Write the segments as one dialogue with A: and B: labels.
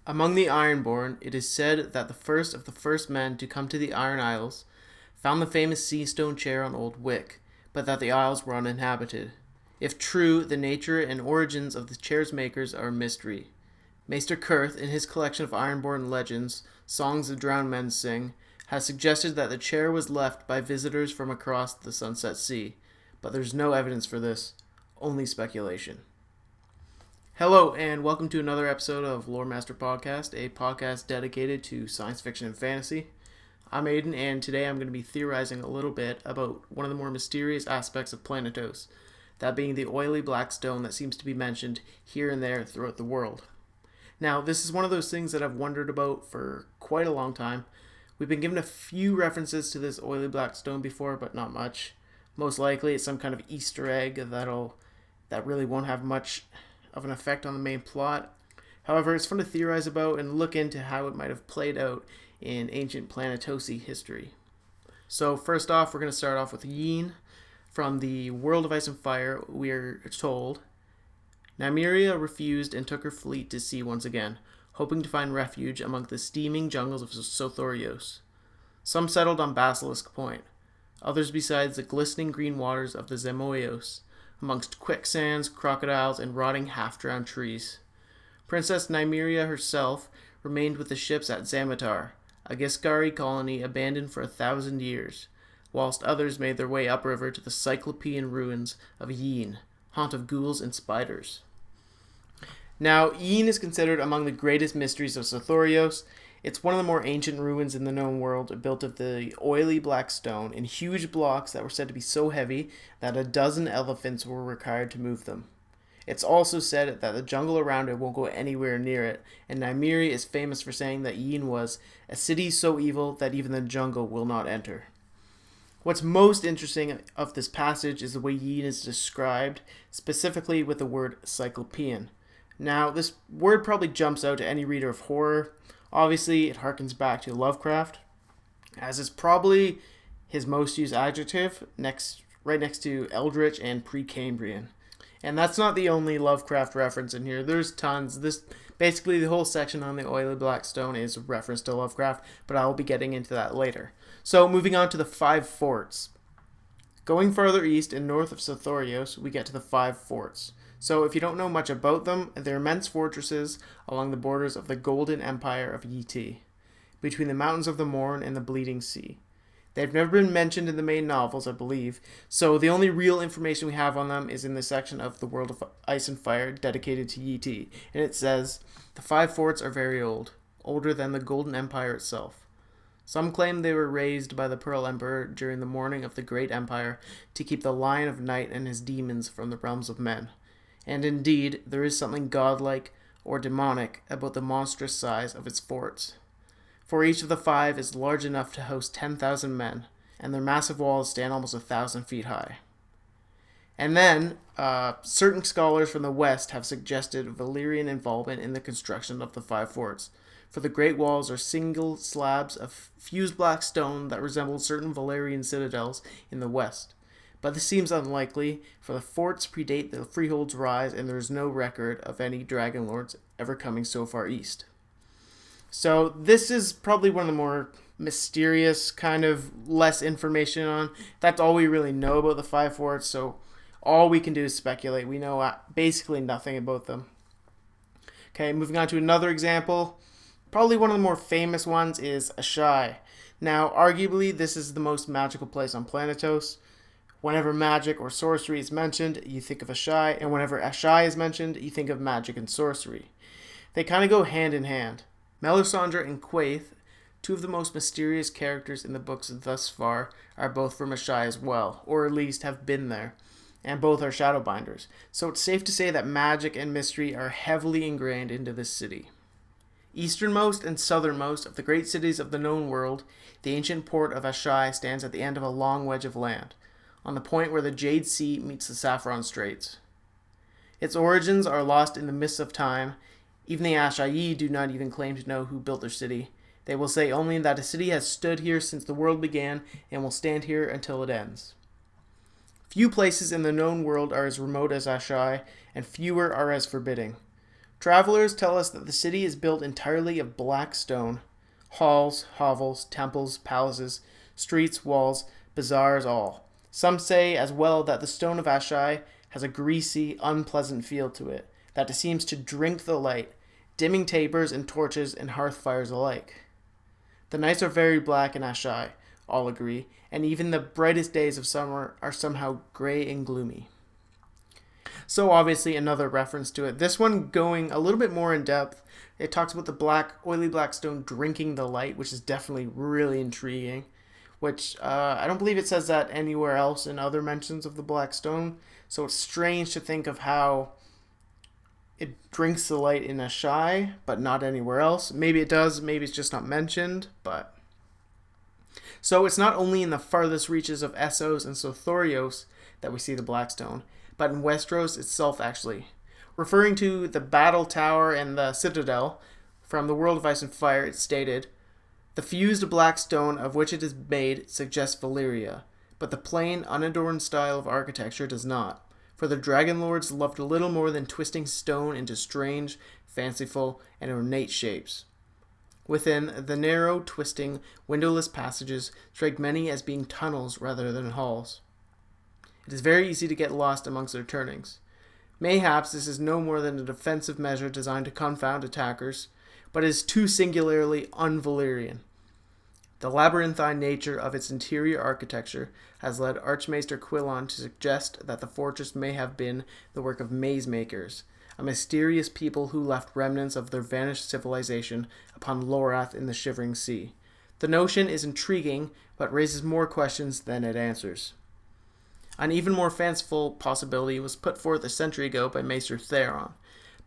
A: Among the Ironborn, it is said that the first of the first men to come to the Iron Isles found the famous sea stone chair on Old Wick, but that the isles were uninhabited. If true, the nature and origins of the chair's makers are a mystery. Maester Kurth, in his collection of Ironborn legends, Songs the Drowned Men Sing, has suggested that the chair was left by visitors from across the Sunset Sea, but there's no evidence for this, only speculation. Hello, and welcome to another episode of Lore Master Podcast, a podcast dedicated to science fiction and fantasy. I'm Aiden, and today I'm going to be theorizing a little bit about one of the more mysterious aspects of Planetos, that being the oily black stone that seems to be mentioned here and there throughout the world. Now, this is one of those things that I've wondered about for quite a long time. We've been given a few references to this oily black stone before, but not much. Most likely it's some kind of Easter egg that really won't have much of an effect on the main plot. However, it's fun to theorize about and look into how it might have played out in ancient Planetosi history. So first off, we're going to start off with Yeen. From the World of Ice and Fire, we are told, Nymeria refused and took her fleet to sea once again, hoping to find refuge among the steaming jungles of Sothorios. Some settled on Basilisk Point, others besides the glistening green waters of the Zemoios, amongst quicksands, crocodiles, and rotting half-drowned trees. Princess Nymeria herself remained with the ships at Zamatar, a Giscari colony abandoned for 1,000 years, whilst others made their way upriver to the Cyclopean ruins of Yeen, haunt of ghouls and spiders. Now, Yeen is considered among the greatest mysteries of Sothorios. It's one of the more ancient ruins in the known world, built of the oily black stone in huge blocks that were said to be so heavy that a dozen elephants were required to move them. It's also said that the jungle around it won't go anywhere near it, and Nymeria is famous for saying that Yeen was a city so evil that even the jungle will not enter. What's most interesting of this passage is the way Yeen is described, specifically with the word Cyclopean. Now, this word probably jumps out to any reader of horror. Obviously, it harkens back to Lovecraft, as it's probably his most used adjective, right next to Eldritch and Precambrian. And that's not the only Lovecraft reference in here. There's tons. Basically, the whole section on the oily black stone is a reference to Lovecraft, but I will be getting into that later. So, moving on to the Five Forts. Going farther east and north of Sothorios, we get to the Five Forts. So, if you don't know much about them, they're immense fortresses along the borders of the Golden Empire of Yee, between the Mountains of the Morn and the Bleeding Sea. They've never been mentioned in the main novels, I believe, so the only real information we have on them is in the section of the World of Ice and Fire dedicated to Yee, and it says, the Five Forts are very old, older than the Golden Empire itself. Some claim they were raised by the Pearl Emperor during the morning of the Great Empire to keep the Lion of Night and his demons from the realms of men. And indeed, there is something godlike or demonic about the monstrous size of its forts. For each of the five is large enough to host 10,000 men, and their massive walls stand almost 1,000 feet high. And then, certain scholars from the West have suggested Valyrian involvement in the construction of the five forts, for the great walls are single slabs of fused black stone that resemble certain Valyrian citadels in the West. But this seems unlikely, for the forts predate the Freehold's rise and there is no record of any Dragon Lords ever coming so far east. So this is probably one of the more mysterious, kind of less information on. That's all we really know about the Five Forts, so all we can do is speculate. We know basically nothing about them. Okay, moving on to another example. Probably one of the more famous ones is Asai. Now, arguably, this is the most magical place on Planetos. Whenever magic or sorcery is mentioned, you think of Asai, and whenever Asai is mentioned, you think of magic and sorcery. They kind of go hand in hand. Melisandre and Quaithe, two of the most mysterious characters in the books thus far, are both from Asai as well, or at least have been there, and both are Shadowbinders, so it's safe to say that magic and mystery are heavily ingrained into this city. Easternmost and southernmost of the great cities of the known world, the ancient port of Asai stands at the end of a long wedge of land, on the point where the Jade Sea meets the Saffron Straits. Its origins are lost in the mists of time. Even the Asai do not even claim to know who built their city. They will say only that a city has stood here since the world began and will stand here until it ends. Few places in the known world are as remote as Asai, and fewer are as forbidding. Travelers tell us that the city is built entirely of black stone. Halls, hovels, temples, palaces, streets, walls, bazaars, all. Some say as well that the stone of Asai has a greasy, unpleasant feel to it, that it seems to drink the light, dimming tapers and torches and hearth fires alike. The nights are very black in Asai, all agree, and even the brightest days of summer are somehow gray and gloomy. So obviously another reference to it. This one going a little bit more in depth. It talks about the oily black stone drinking the light, which is definitely really intriguing. Which I don't believe it says that anywhere else in other mentions of the black stone. So it's strange to think of how it drinks the light in Asai, but not anywhere else. Maybe it does, maybe it's just not mentioned, but... So it's not only in the farthest reaches of Essos and Sothorios that we see the Blackstone, but in Westeros itself, actually. Referring to the battle tower and the citadel from the World of Ice and Fire, it stated, "The fused black stone of which it is made suggests Valyria, but the plain, unadorned style of architecture does not, for the Dragon Lords loved little more than twisting stone into strange, fanciful, and ornate shapes. Within, the narrow, twisting, windowless passages strike many as being tunnels rather than halls. It is very easy to get lost amongst their turnings. Mayhaps this is no more than a defensive measure designed to confound attackers, but it is too singularly un-Valyrian. The labyrinthine nature of its interior architecture has led Archmaester Quillon to suggest that the fortress may have been the work of maze-makers, a mysterious people who left remnants of their vanished civilization upon Lorath in the Shivering Sea. The notion is intriguing, but raises more questions than it answers." An even more fanciful possibility was put forth a century ago by Maester Theron.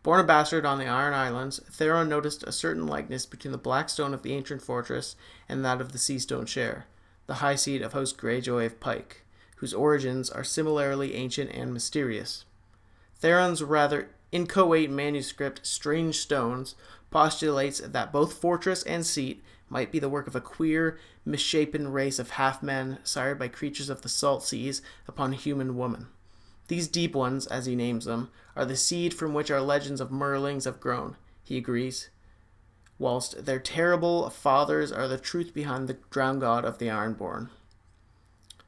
A: Born a bastard on the Iron Islands, Theron noticed a certain likeness between the black stone of the ancient fortress and that of the Seastone Chair, the high seat of House Greyjoy of Pike, whose origins are similarly ancient and mysterious. Theron's rather inchoate manuscript, Strange Stones, postulates that both fortress and seat might be the work of a queer, misshapen race of half-men sired by creatures of the salt seas upon human woman. These deep ones, as he names them, are the seed from which our legends of Merlings have grown, he agrees, whilst their terrible fathers are the truth behind the drowned god of the Ironborn.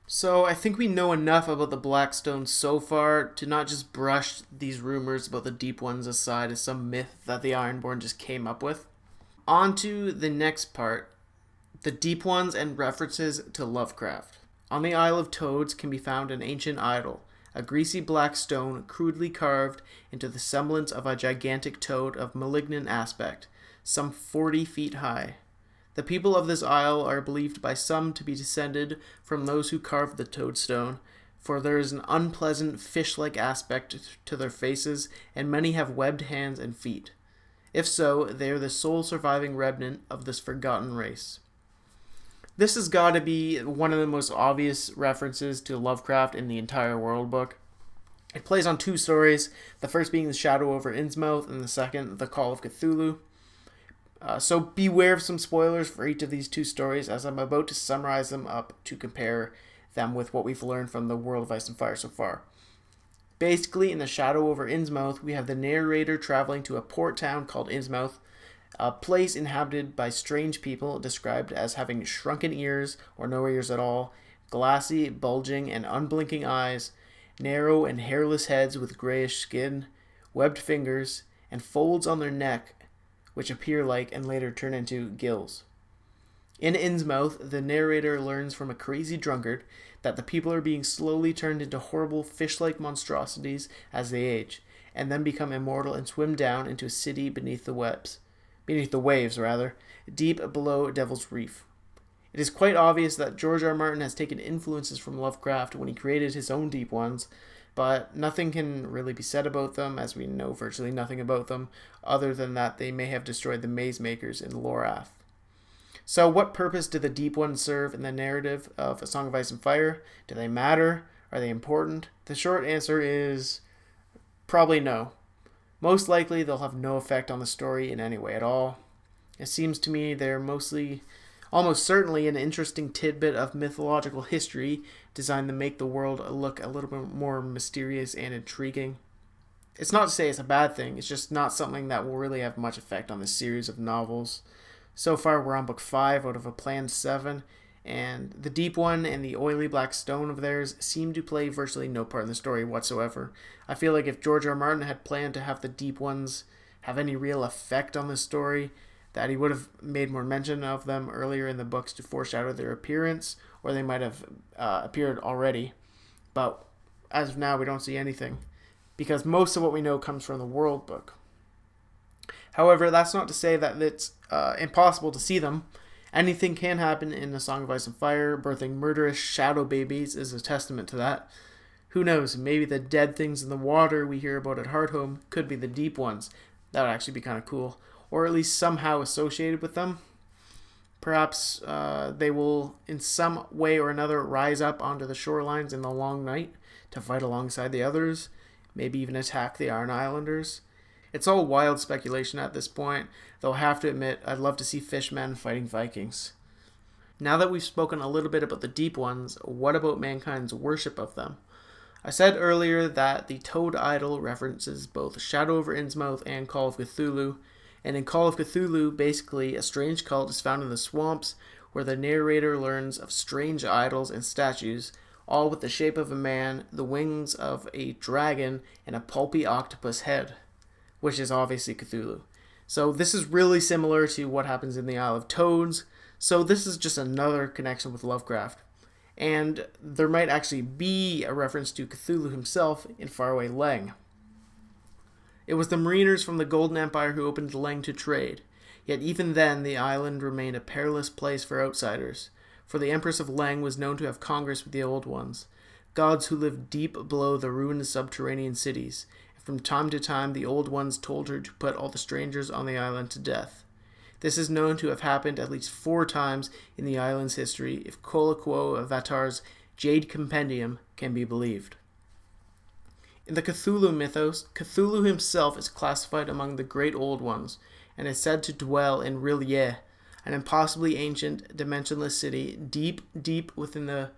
A: So I think we know enough about the Blackstone so far to not just brush these rumors about the deep ones aside as some myth that the Ironborn just came up with. On to the next part, the deep ones and references to Lovecraft. On the Isle of Toads can be found an ancient idol, a greasy black stone crudely carved into the semblance of a gigantic toad of malignant aspect, some 40 feet high. The people of this isle are believed by some to be descended from those who carved the toadstone, for there is an unpleasant fish-like aspect to their faces, and many have webbed hands and feet. If so, they are the sole surviving remnant of this forgotten race. This has got to be one of the most obvious references to Lovecraft in the entire world book. It plays on two stories, the first being The Shadow over Innsmouth, and the second, The Call of Cthulhu. So beware of some spoilers for each of these two stories, as I'm about to summarize them up to compare them with what we've learned from the World of Ice and Fire so far. Basically, in The Shadow over Innsmouth, we have the narrator traveling to a port town called Innsmouth, a place inhabited by strange people described as having shrunken ears or no ears at all, glassy, bulging, and unblinking eyes, narrow and hairless heads with grayish skin, webbed fingers, and folds on their neck which appear like and later turn into gills. In Innsmouth, the narrator learns from a crazy drunkard that the people are being slowly turned into horrible fish-like monstrosities as they age, and then become immortal and swim down into a city beneath the waves, deep below Devil's Reef. It is quite obvious that George R.R. Martin has taken influences from Lovecraft when he created his own deep ones, but nothing can really be said about them, as we know virtually nothing about them, other than that they may have destroyed the maze makers in Lorath. So what purpose do the deep ones serve in the narrative of A Song of Ice and Fire? Do they matter? Are they important? The short answer is probably no. Most likely they'll have no effect on the story in any way at all. It seems to me they're almost certainly an interesting tidbit of mythological history designed to make the world look a little bit more mysterious and intriguing. It's not to say it's a bad thing, it's just not something that will really have much effect on this series of novels. So far, we're on book 5 out of a planned 7, and the Deep One and the oily black stone of theirs seem to play virtually no part in the story whatsoever. I feel like if George R. R. Martin had planned to have the Deep Ones have any real effect on the story, that he would have made more mention of them earlier in the books to foreshadow their appearance, or they might have appeared already. But as of now, we don't see anything, because most of what we know comes from the World Book. However, that's not to say that it's impossible to see them. Anything can happen in A Song of Ice and Fire. Birthing murderous shadow babies is a testament to that. Who knows, maybe the dead things in the water we hear about at Hardhome could be the Deep Ones. That would actually be kind of cool. Or at least somehow associated with them. Perhaps they will, in some way or another, rise up onto the shorelines in the long night to fight alongside the others. Maybe even attack the Iron Islanders. It's all wild speculation at this point, though I have to admit I'd love to see fishmen fighting Vikings. Now that we've spoken a little bit about the Deep Ones, what about mankind's worship of them? I said earlier that the Toad Idol references both Shadow over Innsmouth and Call of Cthulhu, and in Call of Cthulhu, basically a strange cult is found in the swamps where the narrator learns of strange idols and statues, all with the shape of a man, the wings of a dragon, and a pulpy octopus head, which is obviously Cthulhu. So this is really similar to what happens in the Isle of Toads, so this is just another connection with Lovecraft. And there might actually be a reference to Cthulhu himself in faraway Leng. It was the mariners from the Golden Empire who opened Leng to trade, yet even then the island remained a perilous place for outsiders, for the Empress of Leng was known to have congress with the Old Ones, gods who lived deep below the ruined subterranean cities. From time to time, the Old Ones told her to put all the strangers on the island to death. This is known to have happened at least 4 times in the island's history, if Koloquo of Vatar's Jade Compendium can be believed. In the Cthulhu mythos, Cthulhu himself is classified among the Great Old Ones, and is said to dwell in R'lyeh, an impossibly ancient, dimensionless city deep, deep within the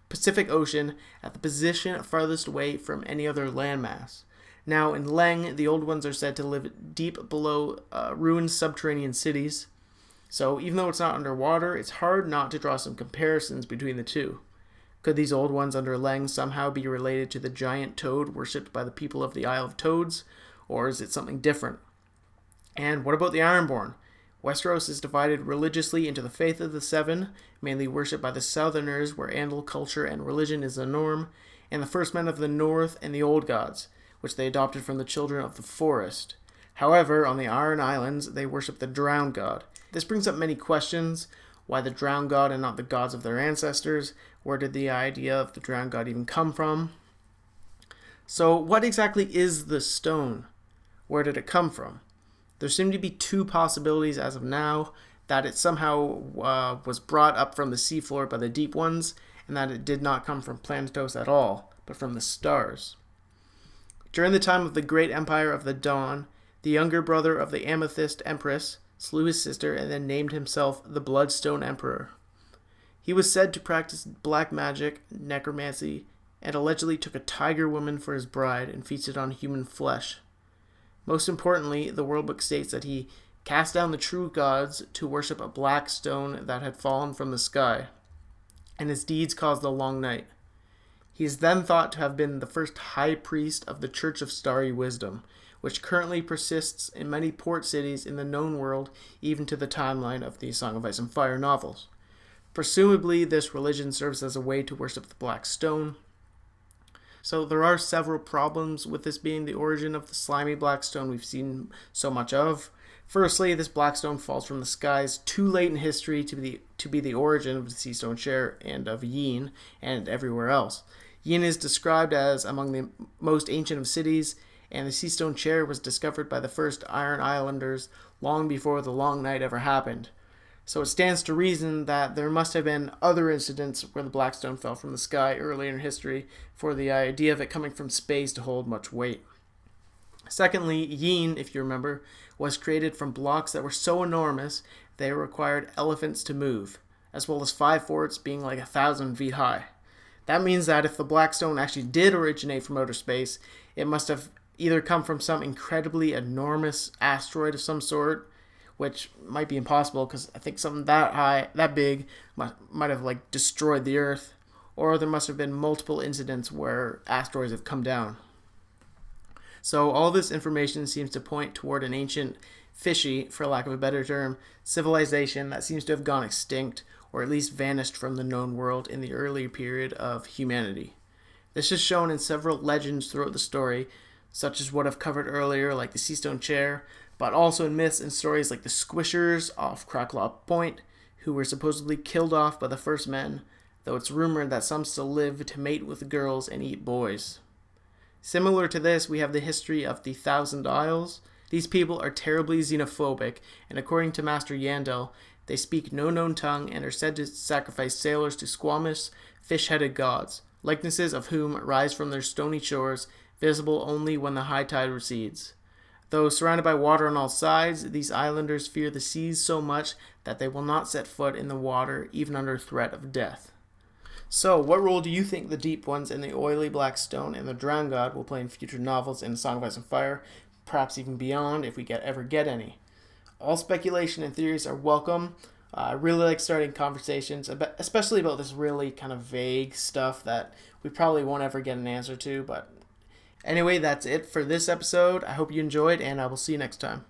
A: Pacific Ocean, at the position farthest away from any other landmass. Now, in Leng, the Old Ones are said to live deep below ruined subterranean cities. So, even though it's not underwater, it's hard not to draw some comparisons between the two. Could these Old Ones under Leng somehow be related to the giant toad worshipped by the people of the Isle of Toads? Or is it something different? And what about the Ironborn? Westeros is divided religiously into the Faith of the Seven, mainly worshipped by the Southerners, where Andal culture and religion is the norm, and the First Men of the North and the Old Gods, which they adopted from the Children of the Forest. However, on the Iron Islands, they worship the Drowned God. This brings up many questions. Why the Drowned God and not the gods of their ancestors? Where did the idea of the Drowned God even come from? So, what exactly is the stone? Where did it come from? There seem to be 2 possibilities as of now, that it somehow was brought up from the seafloor by the Deep Ones, and that it did not come from Planetos at all, but from the stars. During the time of the Great Empire of the Dawn, the younger brother of the Amethyst Empress slew his sister and then named himself the Bloodstone Emperor. He was said to practice black magic, necromancy, and allegedly took a tiger woman for his bride and feasted on human flesh. Most importantly, the World Book states that he cast down the true gods to worship a black stone that had fallen from the sky, and his deeds caused a long night. He is then thought to have been the first high priest of the Church of Starry Wisdom, which currently persists in many port cities in the known world, even to the timeline of the Song of Ice and Fire novels. Presumably, this religion serves as a way to worship the Black Stone. So there are several problems with this being the origin of the slimy black stone we've seen so much of. Firstly, this black stone falls from the skies too late in history to be the origin of the Sea Stone Chair and of Yeen and everywhere else. Yeen is described as among the most ancient of cities, and the Sea Stone Chair was discovered by the first Iron Islanders long before the Long Night ever happened. So it stands to reason that there must have been other incidents where the black stone fell from the sky earlier in history for the idea of it coming from space to hold much weight. Secondly, Yeen, if you remember, was created from blocks that were so enormous they required elephants to move, as well as 5 forts being like 1,000 feet high. That means that if the black stone actually did originate from outer space, it must have either come from some incredibly enormous asteroid of some sort, which might be impossible because I think something that big, might have like destroyed the Earth, or there must have been multiple incidents where asteroids have come down. So all this information seems to point toward an ancient, fishy, for lack of a better term, civilization that seems to have gone extinct, or at least vanished from the known world in the early period of humanity. This is shown in several legends throughout the story, such as what I've covered earlier, like the Sea Stone Chair, but also in myths and stories like the Squishers off Cracklaw Point, who were supposedly killed off by the first men, though it's rumored that some still live to mate with girls and eat boys. Similar to this, we have the history of the Thousand Isles. These people are terribly xenophobic, and according to Master Yandel, they speak no known tongue and are said to sacrifice sailors to squamous, fish-headed gods, likenesses of whom rise from their stony shores, visible only when the high tide recedes. Though surrounded by water on all sides, these islanders fear the seas so much that they will not set foot in the water even under threat of death. So, what role do you think the Deep Ones and the Oily Black Stone and the Drowned God will play in future novels in Song of Ice and Fire, perhaps even beyond if we ever get any? All speculation and theories are welcome. I really like starting conversations, especially about this really kind of vague stuff that we probably won't ever get an answer to. But anyway, that's it for this episode. I hope you enjoyed, and I will see you next time.